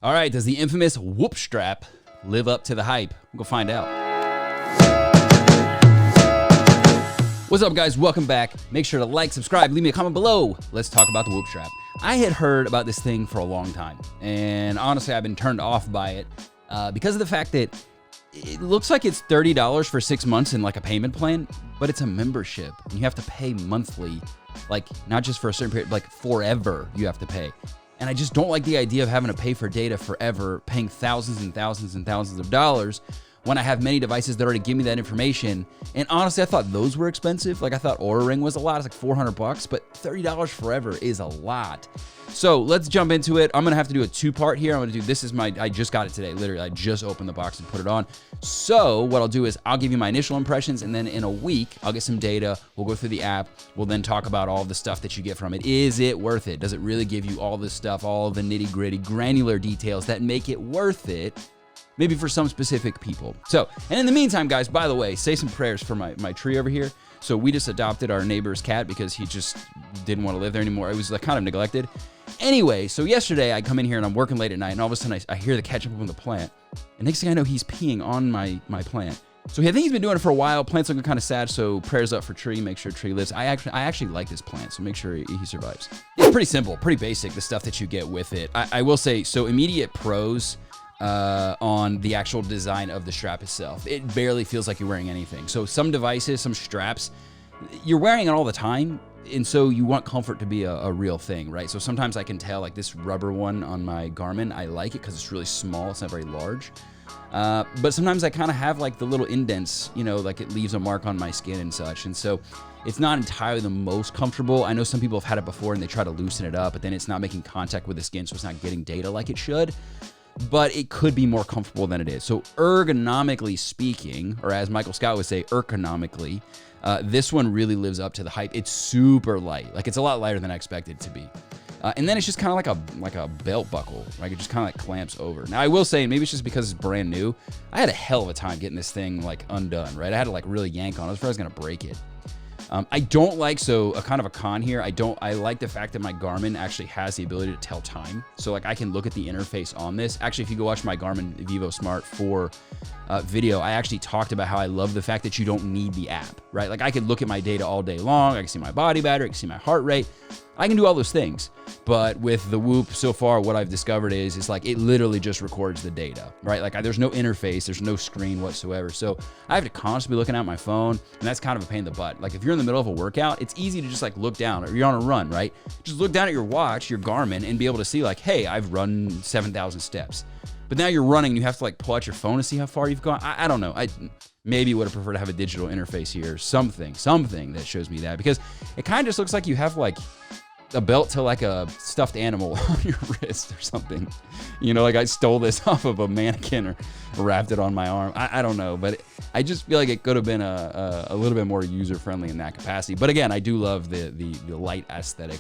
All right, does the infamous whoop strap live up to the hype? We'll go find out. What's up, guys? Welcome back. Make sure to like, subscribe, leave me a comment below. Let's talk about the whoop strap. I had heard about this thing for a long time, and honestly, I've been turned off by it because of the fact that it looks like it's $30 for 6 months in like a payment plan, but it's a membership. You have to pay monthly, like not just for a certain period, like forever you have to pay. And I just don't like the idea of having to pay for data forever, paying thousands and thousands and thousands of dollars when I have many devices that already give me that information. And honestly, I thought those were expensive. Like I thought Oura Ring was a lot. It's like 400 bucks, but $30 forever is a lot. So let's jump into it. I'm gonna have to do a two-part here. I'm gonna do, I just got it today. Literally, I just opened the box and put it on. So what I'll do is I'll give you my initial impressions, and then in a week, I'll get some data. We'll go through the app. We'll then talk about all the stuff that you get from it. Is it worth it? Does it really give you all this stuff, all the nitty-gritty, granular details that make it worth it? Maybe for some specific people. So, and in the meantime, guys, by the way, say some prayers for my tree over here. So we just adopted our neighbor's cat because he just didn't want to live there anymore. It was like kind of neglected. Anyway, so yesterday I come in here and I'm working late at night, and all of a sudden I hear the cat jump up on the plant. And next thing I know, he's peeing on my plant. So I think he's been doing it for a while. Plant's looking kind of sad, so prayers up for Tree. Make sure Tree lives. I actually like this plant, so make sure he survives. It's pretty simple, pretty basic, the stuff that you get with it. I will say, so immediate pros on the actual design of the strap itself. It barely feels like you're wearing anything. So some devices, some straps, you're wearing it all the time, and so you want comfort to be a real thing, right? So sometimes I can tell, like this rubber one on my Garmin, I like it because it's really small, it's not very large. But sometimes I kind of have like the little indents, you know, like it leaves a mark on my skin and such, and so it's not entirely the most comfortable. I know some people have had it before and they try to loosen it up, but then it's not making contact with the skin, so it's not getting data like it should. But it could be more comfortable than it is. So ergonomically speaking, or as Michael Scott would say, ergonomically, this one really lives up to the hype. It's super light. Like it's a lot lighter than I expected it to be. And then it's just kind of like a belt buckle. Like it just kind of like clamps over. Now I will say, maybe it's just because it's brand new. I had a hell of a time getting this thing like undone, right? I had to like really yank on it. I was afraid I was gonna break it. I don't like, so a kind of a con here, I like the fact that my Garmin actually has the ability to tell time. So like I can look at the interface on this. Actually, if you go watch my Garmin Vivo Smart 4 video, I actually talked about how I love the fact that you don't need the app, right? Like I could look at my data all day long. I can see my body battery, I can see my heart rate. I can do all those things. But with the Whoop, so far, what I've discovered is like it literally just records the data, right? Like there's no interface, there's no screen whatsoever. So I have to constantly be looking at my phone, and that's kind of a pain in the butt. Like if you're in the middle of a workout, it's easy to just like look down, or you're on a run, right? Just look down at your watch, your Garmin, and be able to see like, hey, I've run 7,000 steps. But now you're running, and you have to like pull out your phone to see how far you've gone. I don't know. I maybe would have preferred to have a digital interface here, something that shows me that, because it kind of just looks like you have like a belt to like a stuffed animal on your wrist or something. You know, like I stole this off of a mannequin or wrapped it on my arm. I don't know, but I just feel like it could have been a little bit more user-friendly in that capacity. But again, I do love the light aesthetic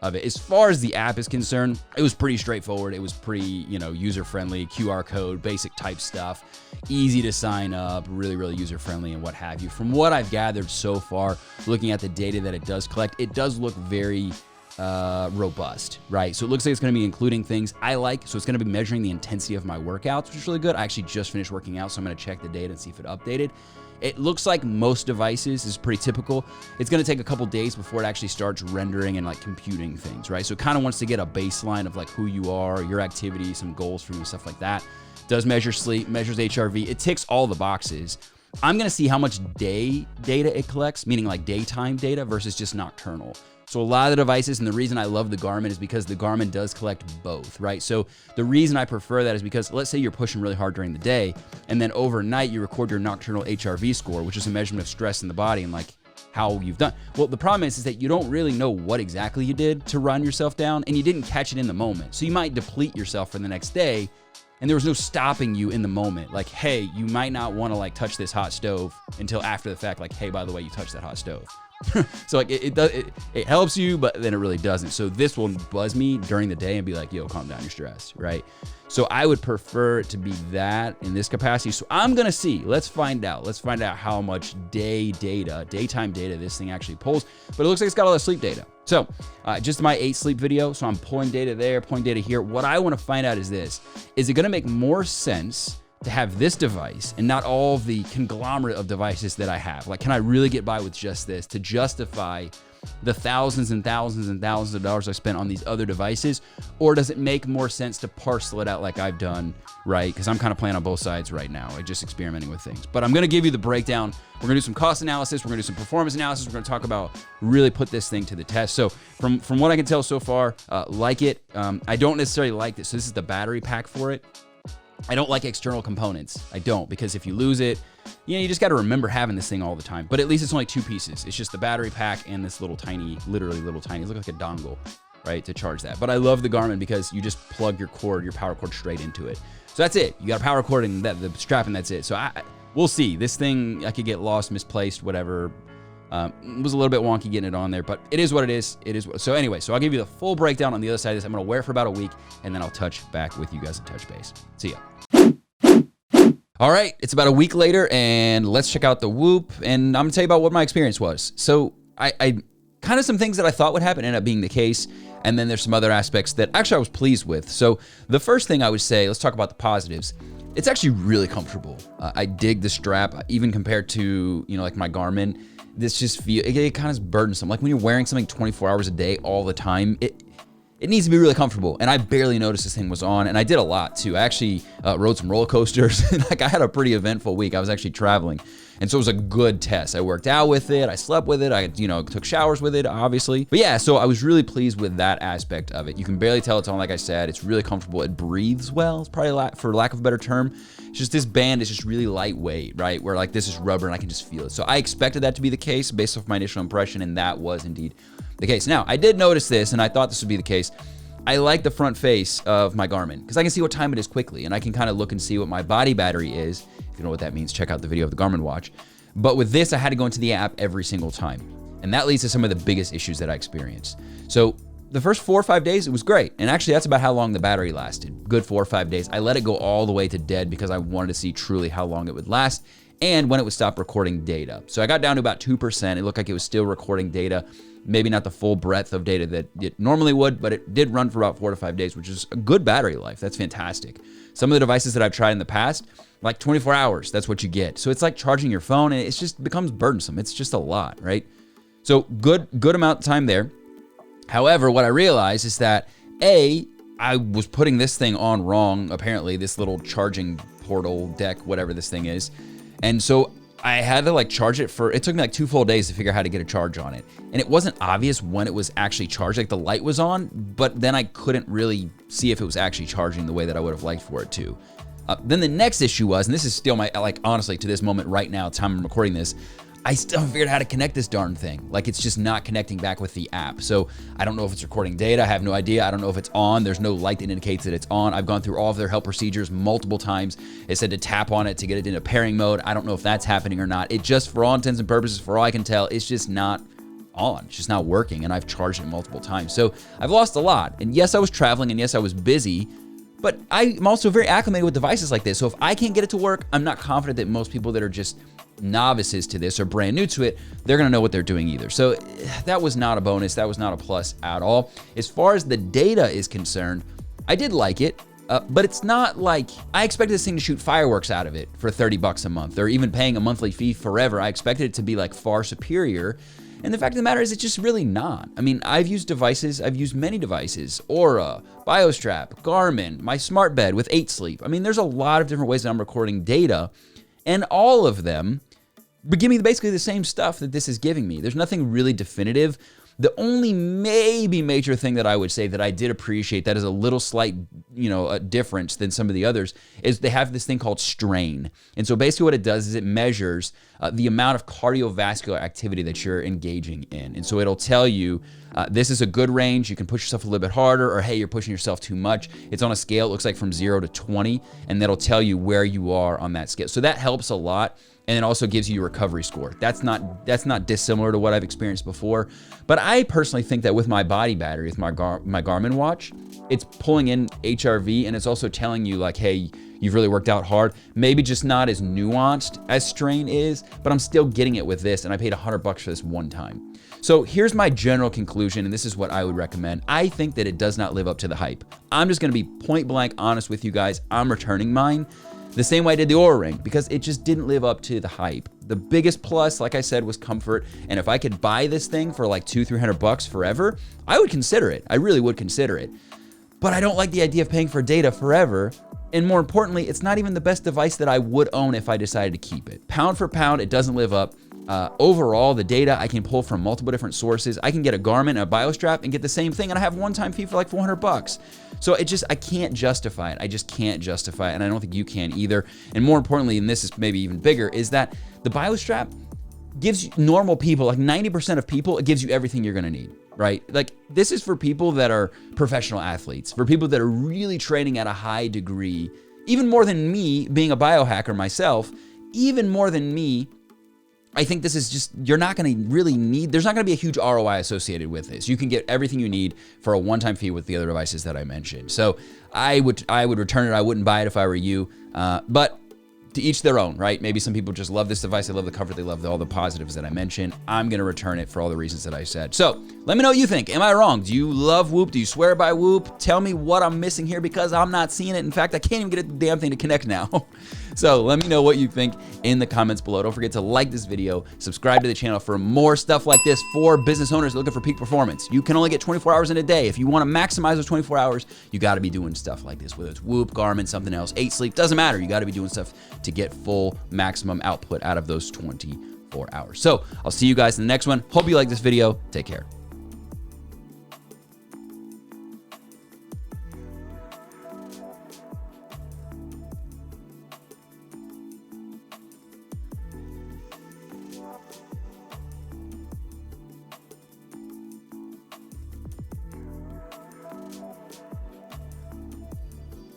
of it. As far as the app is concerned, it was pretty straightforward. It was pretty, you know, user-friendly, QR code, basic type stuff, easy to sign up, really, really user-friendly and what have you. From what I've gathered so far, looking at the data that it does collect, it does look very robust, right? So it looks like it's going to be including things I like. So it's going to be measuring the intensity of my workouts, which is really good. I actually just finished working out, so I'm going to check the data and see if it updated. It looks like most devices is pretty typical. It's going to take a couple days before it actually starts rendering and like computing things, right? So it kind of wants to get a baseline of like who you are, your activity, some goals for you, stuff like that. Does measure sleep, measures HRV. It ticks all the boxes. I'm going to see how much day data it collects, meaning like daytime data versus just nocturnal. So a lot of the devices, and the reason I love the Garmin is because the Garmin does collect both, right? So the reason I prefer that is because let's say you're pushing really hard during the day, and then overnight you record your nocturnal HRV score, which is a measurement of stress in the body and like how you've done. Well, the problem is that you don't really know what exactly you did to run yourself down, and you didn't catch it in the moment. So you might deplete yourself for the next day, and there was no stopping you in the moment. Like, hey, you might not want to like touch this hot stove until after the fact. Like, hey, by the way, you touched that hot stove. So like it helps you, but then it really doesn't. So this will buzz me during the day and be like, yo, calm down, you're stressed, right? So I would prefer it to be that in this capacity. So I'm gonna see, let's find out how much daytime data this thing actually pulls. But it looks like it's got all the sleep data. So just my 8 sleep video. So I'm pulling data there, pulling data here. What I wanna find out is this, is it gonna make more sense to have this device and not all the conglomerate of devices that I have? Like, can I really get by with just this to justify the thousands and thousands and thousands of dollars I spent on these other devices? Or does it make more sense to parcel it out like I've done, right? Because I'm kind of playing on both sides right now, like just experimenting with things. But I'm gonna give you the breakdown. We're gonna do some cost analysis. We're gonna do some performance analysis. We're gonna talk about really put this thing to the test. So from what I can tell so far, like it. I don't necessarily like this. So this is the battery pack for it. I don't like external components. I don't, because if you lose it, you just got to remember having this thing all the time. But at least it's only 2 pieces. It's just the battery pack and this little tiny, literally little tiny, it looks like a dongle, right, to charge that. But I love the Garmin because you just plug your power cord straight into it. So that's it. You got a power cord and the strap, and that's it. So we'll see. This thing, I could get lost, misplaced, whatever. It was a little bit wonky getting it on there, but it is what it is. So anyway, so I'll give you the full breakdown on the other side of this. I'm going to wear it for about a week, and then I'll touch back with you guys and touch base. See ya. All right, it's about a week later, and let's check out the Whoop, and I'm going to tell you about what my experience was. So I kind of some things that I thought would happen ended up being the case, and then there's some other aspects that actually I was pleased with. So the first thing I would say, let's talk about the positives. It's actually really comfortable. I dig the strap, even compared to, like my Garmin. This just it kind of is burdensome. Like when you're wearing something 24 hours a day all the time, it needs to be really comfortable. And I barely noticed this thing was on, and I did a lot too. I actually rode some roller coasters. Like I had a pretty eventful week. I was actually traveling, and so it was a good test. I worked out with it. I slept with it. I took showers with it, obviously. But yeah, so I was really pleased with that aspect of it. You can barely tell it's on. Like I said, it's really comfortable. It breathes well. It's probably for lack of a better term. It's just this band is just really lightweight, right? Where like this is rubber and I can just feel it. So I expected that to be the case based off my initial impression, and that was indeed the case. Now, I did notice this, and I thought this would be the case. I like the front face of my Garmin because I can see what time it is quickly, and I can kind of look and see what my body battery is. If you know what that means, check out the video of the Garmin watch. But with this, I had to go into the app every single time. And that leads to some of the biggest issues that I experienced. So the first 4 or 5 days, it was great. And actually, that's about how long the battery lasted. Good 4 or 5 days. I let it go all the way to dead because I wanted to see truly how long it would last and when it would stop recording data. So I got down to about 2%. It looked like it was still recording data. Maybe not the full breadth of data that it normally would, but it did run for about 4 to 5 days, which is a good battery life. That's fantastic. Some of the devices that I've tried in the past, like 24 hours, that's what you get. So it's like charging your phone, and it just becomes burdensome. It's just a lot, right? So good amount of time there. However, what I realized is that I was putting this thing on wrong, apparently, this little charging portal deck, whatever this thing is. And so I had to charge it it took me like 2 full days to figure out how to get a charge on it. And it wasn't obvious when it was actually charged, like the light was on, but then I couldn't really see if it was actually charging the way that I would have liked for it to. Then the next issue was, and this is still my, honestly, to this moment right now, time I'm recording this, I still haven't figured out how to connect this darn thing. It's just not connecting back with the app. So I don't know if it's recording data. I have no idea. I don't know if it's on. There's no light that indicates that it's on. I've gone through all of their help procedures multiple times. It said to tap on it to get it into pairing mode. I don't know if that's happening or not. It just, for all intents and purposes, for all I can tell, it's just not on. It's just not working, and I've charged it multiple times. So I've lost a lot. And yes, I was traveling, and yes, I was busy, but I'm also very acclimated with devices like this. So if I can't get it to work, I'm not confident that most people that are just novices to this or brand new to it, they're gonna know what they're doing either. So that was not a bonus. That was not a plus at all. As far as the data is concerned, I did like it, but it's not like I expected this thing to shoot fireworks out of it for $30 a month or even paying a monthly fee forever. I expected it to be far superior. And the fact of the matter is, it's just really not. I mean, I've used many devices, Aura, BioStrap, Garmin, my smart bed with 8 Sleep. I mean, there's a lot of different ways that I'm recording data, and all of them give me basically the same stuff that this is giving me. There's nothing really definitive. The only maybe major thing that I would say that I did appreciate that is a little slight, a difference than some of the others is they have this thing called strain. And so basically what it does is it measures the amount of cardiovascular activity that you're engaging in. And so it'll tell you this is a good range. You can push yourself a little bit harder, or hey, you're pushing yourself too much. It's on a scale, it looks like from 0 to 20, and that'll tell you where you are on that scale. So that helps a lot. and it also gives you your recovery score. That's not dissimilar to what I've experienced before. But I personally think that with my body battery, with my Garmin watch, it's pulling in HRV, and it's also telling you like, hey, you've really worked out hard. Maybe just not as nuanced as strain is, but I'm still getting it with this, and I paid $100 for this one time. So here's my general conclusion, and this is what I would recommend. I think that it does not live up to the hype. I'm just gonna be point blank honest with you guys. I'm returning mine the same way I did the Oura Ring, because it just didn't live up to the hype. The biggest plus, like I said, was comfort. And if I could buy this thing for like $200-300 forever, I would consider it. I really would consider it. But I don't like the idea of paying for data forever. And more importantly, it's not even the best device that I would own if I decided to keep it. Pound for pound, it doesn't live up. Overall, the data I can pull from multiple different sources. I can get a Garmin and a BioStrap and get the same thing, and I have one-time fee for like $400. So I can't justify it. I just can't justify it, and I don't think you can either. And more importantly, and this is maybe even bigger, is that the BioStrap gives normal people, like 90% of people, it gives you everything you're gonna need, right? Like, this is for people that are professional athletes, for people that are really training at a high degree, even more than me being a biohacker myself, even more than me. I think this is just, you're not gonna really need, there's not gonna be a huge ROI associated with this. You can get everything you need for a one-time fee with the other devices that I mentioned. So I would return it. I wouldn't buy it if I were you, but to each their own, right? Maybe some people just love this device. They love the comfort. They love all the positives that I mentioned. I'm gonna return it for all the reasons that I said. So let me know what you think. Am I wrong? Do you love Whoop? Do you swear by Whoop? Tell me what I'm missing here, because I'm not seeing it. In fact, I can't even get a damn thing to connect now. So let me know what you think in the comments below. Don't forget to like this video, subscribe to the channel for more stuff like this for business owners looking for peak performance. You can only get 24 hours in a day. If you wanna maximize those 24 hours, you gotta be doing stuff like this, whether it's Whoop, Garmin, something else, 8 Sleep, doesn't matter. You gotta be doing stuff to get full maximum output out of those 24 hours. So I'll see you guys in the next one. Hope you like this video. Take care.